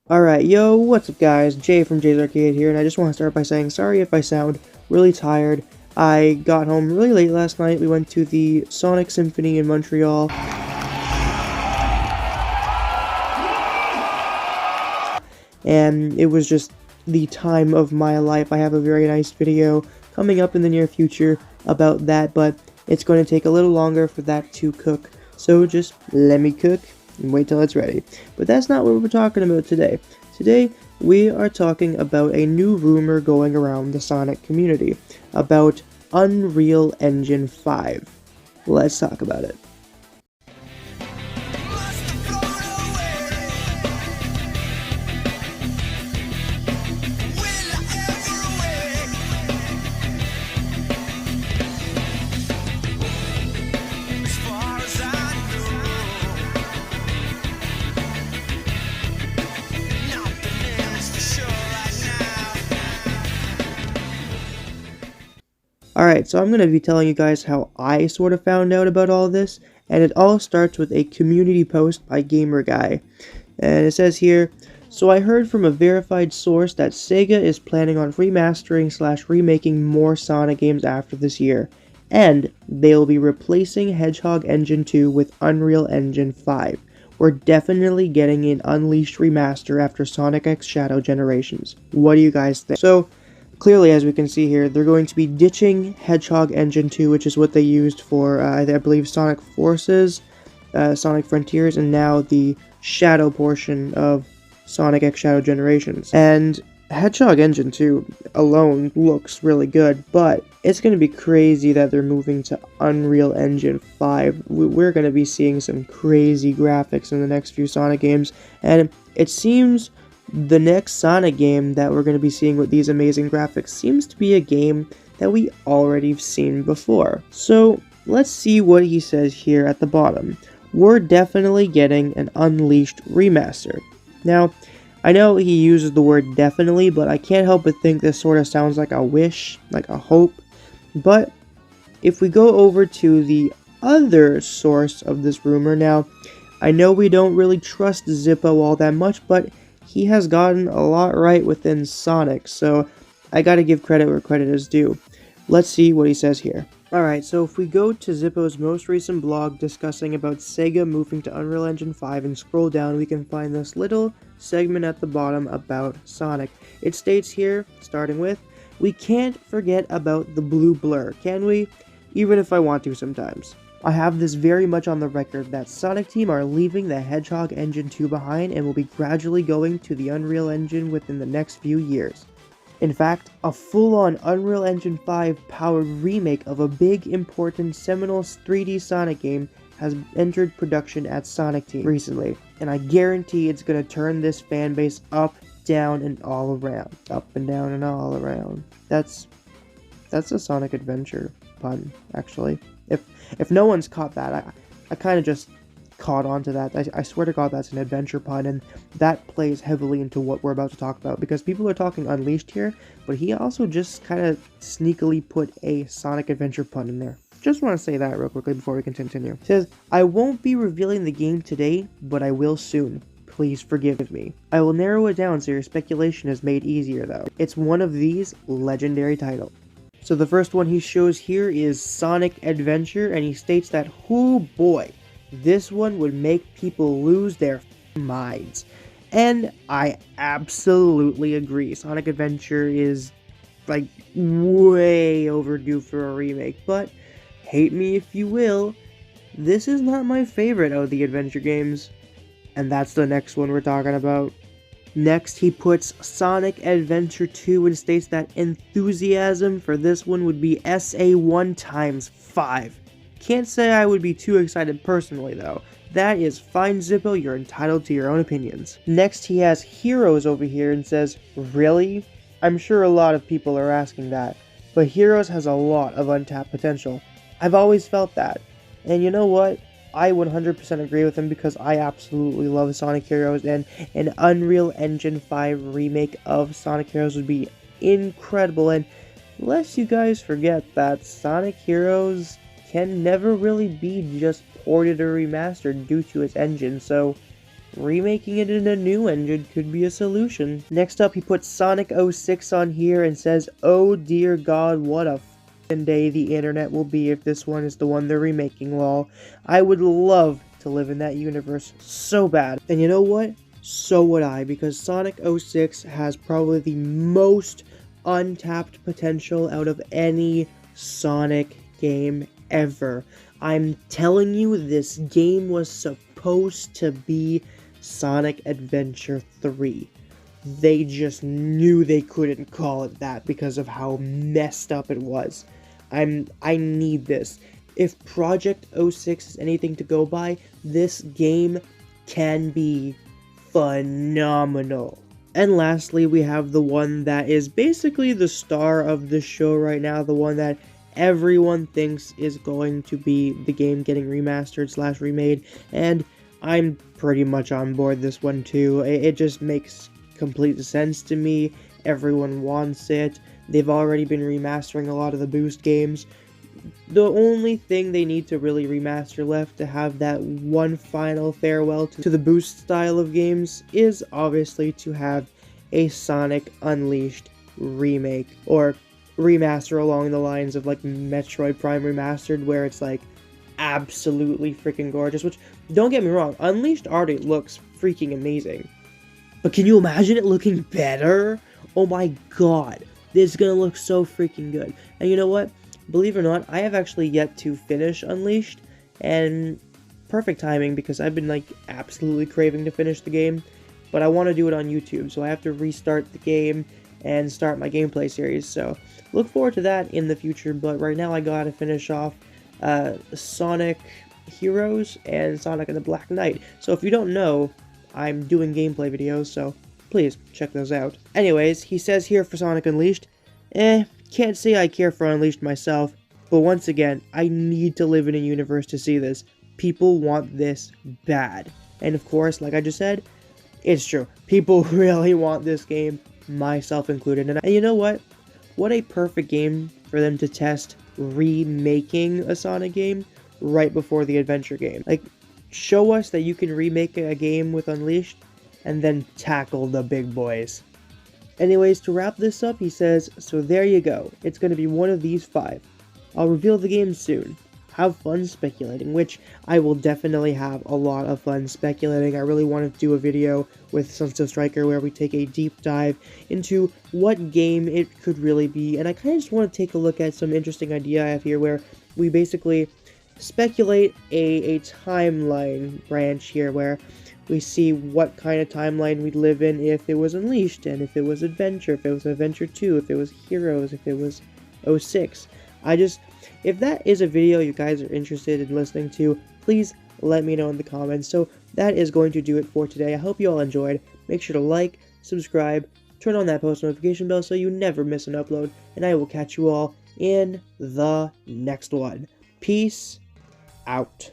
Alright, yo, what's up guys? Jay from Jay's Arcade here, and I just want to start by saying sorry if I sound really tired. I got home really late last night. We went to the Sonic Symphony in Montreal, and it was just the time of my life. I have a very nice video coming up in the near future about that, but it's going to take a little longer for that to cook. So just let me cook and wait till it's ready. But that's not what we're talking about today. Today, we are talking about a new rumor going around the Sonic community about Unreal Engine 5. Let's talk about it. Alright, so I'm going to be telling you guys how I sort of found out about all this, and it all starts with a community post by GamerGuy. And it says here, so I heard from a verified source that Sega is planning on remastering/remaking more Sonic games after this year, and they'll be replacing Hedgehog Engine 2 with Unreal Engine 5. We're definitely getting an Unleashed remaster after Sonic X Shadow Generations. What do you guys think? So, clearly, as we can see here, they're going to be ditching Hedgehog Engine 2, which is what they used for, I believe, Sonic Forces, Sonic Frontiers, and now the Shadow portion of Sonic X Shadow Generations. And Hedgehog Engine 2 alone looks really good, but it's going to be crazy that they're moving to Unreal Engine 5. We're going to be seeing some crazy graphics in the next few Sonic games, and it seems the next Sonic game that we're going to be seeing with these amazing graphics seems to be a game that we already have seen before. So let's see what he says here at the bottom. We're definitely getting an Unleashed remaster. Now, I know he uses the word definitely, but I can't help but think this sort of sounds like a wish, like a hope. But if we go over to the other source of this rumor now, I know we don't really trust Zippo all that much, but he has gotten a lot right within Sonic, so I gotta give credit where credit is due. Let's see what he says here. Alright, so if we go to Zippo's most recent blog discussing about Sega moving to Unreal Engine 5 and scroll down, we can find this little segment at the bottom about Sonic. It states here, starting with, we can't forget about the blue blur, can we? Even if I want to sometimes. I have this very much on the record that Sonic Team are leaving the Hedgehog Engine 2 behind and will be gradually going to the Unreal Engine within the next few years. In fact, a full-on Unreal Engine 5 powered remake of a big, important, seminal 3D Sonic game has entered production at Sonic Team recently, and I guarantee it's going to turn this fanbase up, down, and all around. Up and down and all around. That's a Sonic Adventure pun, actually. If no one's caught that, I kind of just caught on to that. I swear to God that's an adventure pun, and that plays heavily into what we're about to talk about, because people are talking Unleashed here, but he also just kind of sneakily put a Sonic Adventure pun in there. Just want to say that real quickly before we can continue. It says, I won't be revealing the game today, but I will soon. Please forgive me. I will narrow it down so your speculation is made easier though. It's one of these legendary titles. So the first one he shows here is Sonic Adventure, and he states that, oh boy, this one would make people lose their minds. And I absolutely agree. Sonic Adventure is, like, way overdue for a remake, but hate me if you will, this is not my favorite of the adventure games. And that's the next one we're talking about. Next, he puts Sonic Adventure 2 and states that enthusiasm for this one would be SA1 times 5. Can't say I would be too excited personally though. That is fine, Zippo, you're entitled to your own opinions. Next, he has Heroes over here and says, really? I'm sure a lot of people are asking that, but Heroes has a lot of untapped potential. I've always felt that. And you know what? I 100% agree with him, because I absolutely love Sonic Heroes, and an Unreal Engine 5 remake of Sonic Heroes would be incredible. And lest you guys forget that Sonic Heroes can never really be just ported or remastered due to its engine, so remaking it in a new engine could be a solution. Next up, he puts Sonic 06 on here and says, oh dear god, what a day the internet will be if this one is the one they're remaking, lol. I would love to live in that universe so bad. And you know what? So would I, because Sonic 06 has probably the most untapped potential out of any Sonic game ever. I'm telling you, this game was supposed to be Sonic Adventure 3. They just knew they couldn't call it that because of how messed up it was. I need this. If Project 06 is anything to go by, this game can be phenomenal. And lastly, we have the one that is basically the star of the show right now, the one that everyone thinks is going to be the game getting remastered / remade, and I'm pretty much on board this one too. It just makes complete sense to me. Everyone wants it. They've already been remastering a lot of the Boost games. The only thing they need to really remaster left to have that one final farewell to the Boost style of games is obviously to have a Sonic Unleashed remake, or remaster along the lines of like Metroid Prime Remastered, where it's like absolutely freaking gorgeous, which, don't get me wrong, Unleashed already looks freaking amazing. But can you imagine it looking better? Oh my god, this is gonna look so freaking good. And you know what? Believe it or not, I have actually yet to finish Unleashed, and perfect timing because I've been like absolutely craving to finish the game, but I want to do it on YouTube, so I have to restart the game and start my gameplay series, so look forward to that in the future. But right now I gotta finish off Sonic Heroes and Sonic and the Black Knight. So if you don't know, I'm doing gameplay videos, so please check those out. Anyways, he says here for Sonic Unleashed, can't say I care for Unleashed myself, but once again, I need to live in a universe to see this. People want this bad. And of course, like I just said, it's true. People really want this game, myself included. And you know what? What a perfect game for them to test remaking a Sonic game right before the adventure game. Like, show us that you can remake a game with Unleashed, and then tackle the big boys. Anyways, to wrap this up, he says, so there you go. It's going to be one of these 5. I'll reveal the game soon. Have fun speculating, which I will definitely have a lot of fun speculating. I really want to do a video with Sunset Striker where we take a deep dive into what game it could really be, and I kind of just want to take a look at some interesting idea I have here where we basically speculate a timeline branch here where we see what kind of timeline we'd live in if it was Unleashed, and if it was Adventure, if it was Adventure 2, if it was Heroes, if it was 06. If that is a video you guys are interested in listening to, please let me know in the comments. So that is going to do it for today. I hope you all enjoyed. Make sure to like, subscribe, turn on that post notification bell so you never miss an upload, and I will catch you all in the next one. Peace out.